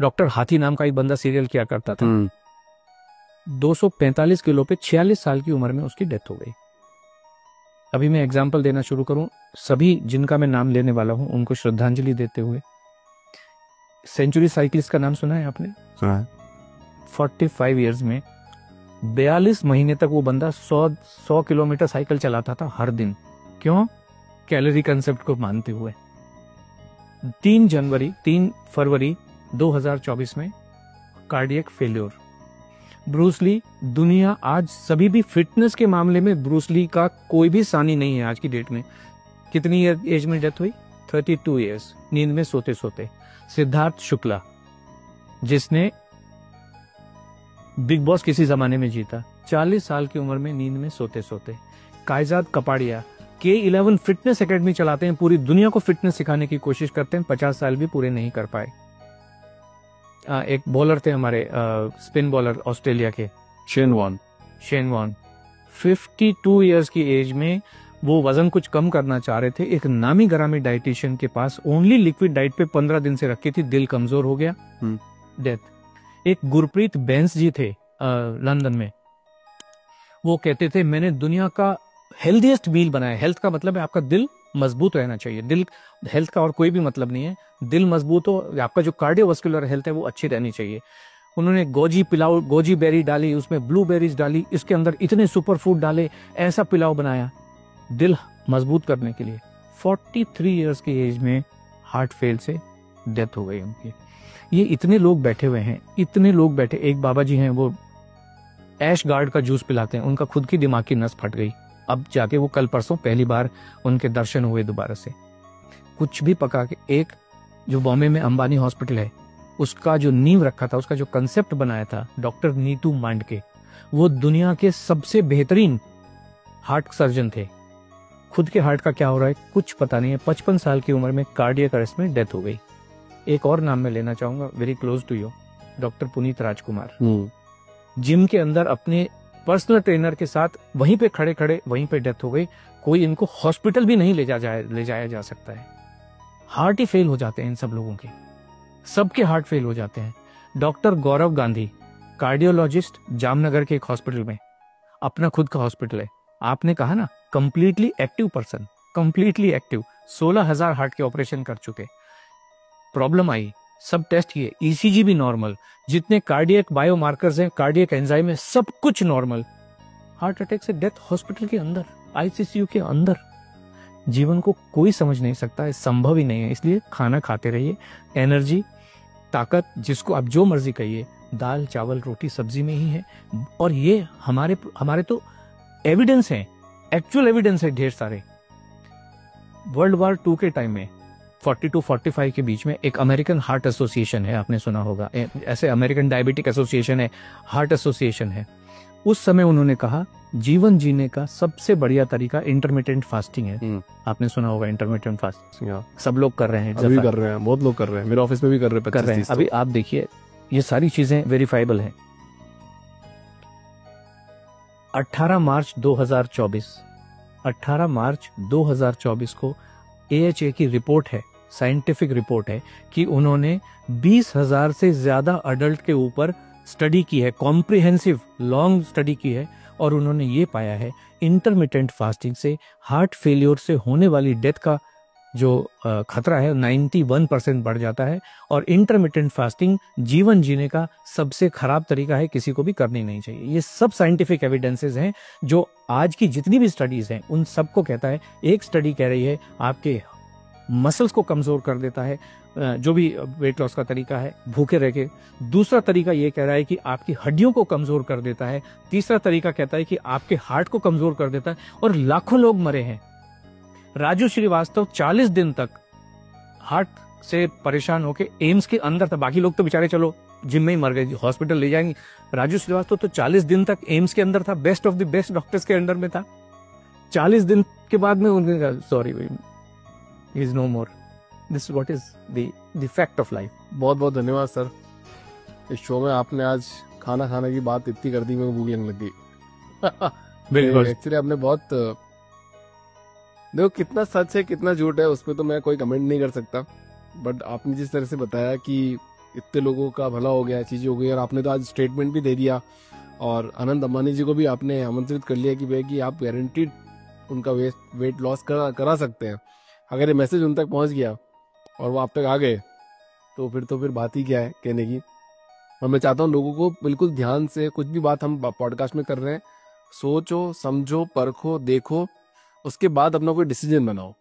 Doctor हाथी नाम का एक बंदा सीरियल किया करता था। 245 किलो पे 46 साल की उम्र में उसकी डेथ हो गई। अभी मैं एग्जाम्पल देना शुरू करूं, सभी जिनका मैं नाम लेने वाला हूं उनको श्रद्धांजलि देते हुए। सेंचुरी साइकिलिस्ट का नाम सुना है आपने? सुना है। 45 इयर्स में 42 महीने तक वो बंदा 100 किलोमीटर साइकिल चलाता था हर दिन। क्यों? कैलोरी कंसेप्ट को मानते हुए। 3 फरवरी 2024 में कार्डियक फेल्योर। ब्रूस ली, दुनिया आज सभी भी फिटनेस के मामले में ब्रूस ली का कोई भी सानी नहीं है आज की डेट में। कितनी एज में डेथ हुई? 32 इयर्स, नींद में सोते सोते। सिद्धार्थ शुक्ला, जिसने बिग बॉस किसी जमाने में जीता, 40 साल की उम्र में नींद में सोते सोते। कायजाद कपाड़िया K11 फिटनेस एकेडमी चलाते हैं, पूरी दुनिया को फिटनेस सिखाने की कोशिश करते हैं, 50 साल भी पूरे नहीं कर पाए। एक बॉलर थे हमारे, स्पिन बॉलर ऑस्ट्रेलिया के, शेन वॉन 52 इयर्स की एज में वो वजन कुछ कम करना चाह रहे थे। एक नामी गरामी डाइटिशियन के पास ओनली लिक्विड डाइट पे 15 दिन से रखी थी, दिल कमजोर हो गया, डेथ। एक गुरप्रीत बैंस जी थे लंदन में, वो कहते थे मैंने दुनिया का हेल्दीएस्ट मील बनाया। हेल्थ का मतलब है आपका दिल मजबूत रहना चाहिए, दिल हेल्थ का और कोई भी मतलब नहीं है। दिल मजबूत हो, आपका जो कार्डियोवास्कुलर हेल्थ है वो अच्छी रहनी चाहिए। उन्होंने गोजी बेरी डाली, उसमें ब्लूबेरीज डाली, इसके अंदर इतने सुपर फूड डाले, ऐसा पिलाव बनाया दिल मजबूत करने के लिए। 43 इयर्स की एज में हार्ट फेल से डेथ हो गई उनकी। ये इतने लोग बैठे हुए हैं, इतने लोग बैठे। एक बाबा जी हैं, वो ऐश गार्ड का जूस पिलाते हैं, उनका खुद की दिमाग की नस फट गई। अब जाके वो कल परसों पहली बार उनके दर्शन हुए दोबारा से। कुछ भी पका के, एक जो बॉम्बे में अंबानी हॉस्पिटल है, उसका जो नींव रखा था, उसका जो कंसेप्ट बनाया था डॉक्टर नीतू मांडके, वो दुनिया के सबसे बेहतरीन हार्ट सर्जन थे। खुद के हार्ट का क्या हो रहा है कुछ पता नहीं है। 55 साल की उम्र में कार्डियक अरेस्ट में डेथ हो गई। एक और नाम मैं लेना चाहूंगा, very close to you, doctor Puneet Rajkumar. Gym के अंदर अपने पर्सनल ट्रेनर के साथ वहीं पे खड़े खड़े वहीं पे डेथ हो गई। कोई इनको हॉस्पिटल भी नहीं ले जाया जा सकता है। हार्ट ही फेल हो जाते हैं इन सब लोगों के, सबके हार्ट फेल हो जाते हैं। डॉक्टर गौरव गांधी, कार्डियोलॉजिस्ट, जामनगर के एक हॉस्पिटल में, अपना खुद का हॉस्पिटल है। आपने कहा ना completely active person, completely active, 16,000 heart के ऑपरेशन कर चुके। प्रॉब्लम आई, सब टेस्ट किए, ईसीजी भी नॉर्मल, जितने कार्डियक बायोमार्कर्स हैं, कार्डियक एंजाइम है, सब कुछ नॉर्मल। हार्ट अटैक से डेथ हॉस्पिटल के अंदर, आईसीयू के अंदर। जीवन को कोई समझ नहीं सकता है, संभव ही नहीं है। इसलिए खाना खाते रहिए, एनर्जी, ताकत, जिसको आप जो मर्जी कहिए, दाल चावल रोटी सब्जी में ही है। और ये हमारे तो एविडेंस है, एक्चुअल एविडेंस है ढेर सारे। वर्ल्ड वॉर 2 के टाइम में 40-45 के बीच में एक अमेरिकन हार्ट एसोसिएशन है, आपने सुना होगा, ऐसे अमेरिकन डायबिटिक एसोसिएशन है, हार्ट एसोसिएशन है। उस समय उन्होंने कहा जीवन जीने का सबसे बढ़िया तरीका इंटरमिटेंट फास्टिंग है। आपने सुना होगा इंटरमिटेंट फास्टिंग, सब लोग कर रहे हैं, अभी कर रहे हैं, बहुत लोग कर रहे हैं, मेरे ऑफिस में भी कर रहे हैं। अभी आप देखिए, ये सारी चीजें वेरीफाइबल हैं। 18 मार्च 2024 को AHA की रिपोर्ट है, साइंटिफिक रिपोर्ट है, कि उन्होंने 20,000 से ज्यादा अडल्ट के ऊपर स्टडी की है, कॉम्प्रिहेंसिव लॉन्ग स्टडी की है, और उन्होंने ये पाया है इंटरमिटेंट फास्टिंग से हार्ट फेलियर से होने वाली डेथ का जो खतरा है 91% बढ़ जाता है। और इंटरमिटेंट फास्टिंग जीवन जीने का सबसे खराब तरीका है, किसी को भी करनी नहीं चाहिए। ये सब साइंटिफिक एविडेंसेस हैं, जो आज की जितनी भी स्टडीज हैं उन सबको कहता है। एक स्टडी कह रही है आपके मसल्स को कमजोर कर देता है, जो भी वेट लॉस का तरीका है, भूखे रह के। दूसरा तरीका ये कह रहा है कि आपकी हड्डियों को कमजोर कर देता है। तीसरा तरीका कहता है कि आपके हार्ट को कमजोर कर देता है। और लाखों लोग मरे हैं। राजू श्रीवास्तव 40 दिन तक हार्ट से परेशान होके एम्स के अंदर था, बाकी लोग तो बेचारे चलो जिम में ही मर गए, हॉस्पिटल ले जाएंगे। राजू श्रीवास्तव तो 40 दिन तक एम्स के अंदर था, best of the best doctors के अंडर में था। 40 दिन के बाद में उन्होंने कहा sorry he is no more, this what is the fact of life. बहुत बहुत धन्यवाद सर, इस शो में आपने आज खाना खाने की बात इतनी कर दी, मेरे को भूख लगने लग गई। बिल्कुल, एक्चुअली आपने बहुत, देखो कितना सच है कितना झूठ है उसमें तो मैं कोई कमेंट नहीं कर सकता, बट आपने जिस तरह से बताया कि इतने लोगों का भला हो गया, चीजें हो गई, और आपने तो आज स्टेटमेंट भी दे दिया, और अनंत अंबानी जी को भी आपने आमंत्रित कर लिया कि भाई कि आप गारंटीड उनका वेट लॉस करा सकते हैं। अगर ये मैसेज उन तक पहुंच गया और वो आप तक आ गए तो फिर बात ही क्या है कहने की। और मैं चाहता हूँ लोगों को बिल्कुल ध्यान से, कुछ भी बात हम पॉडकास्ट में कर रहे हैं, सोचो, समझो, परखो, देखो, उसके बाद अपना कोई डिसीजन बनाओ।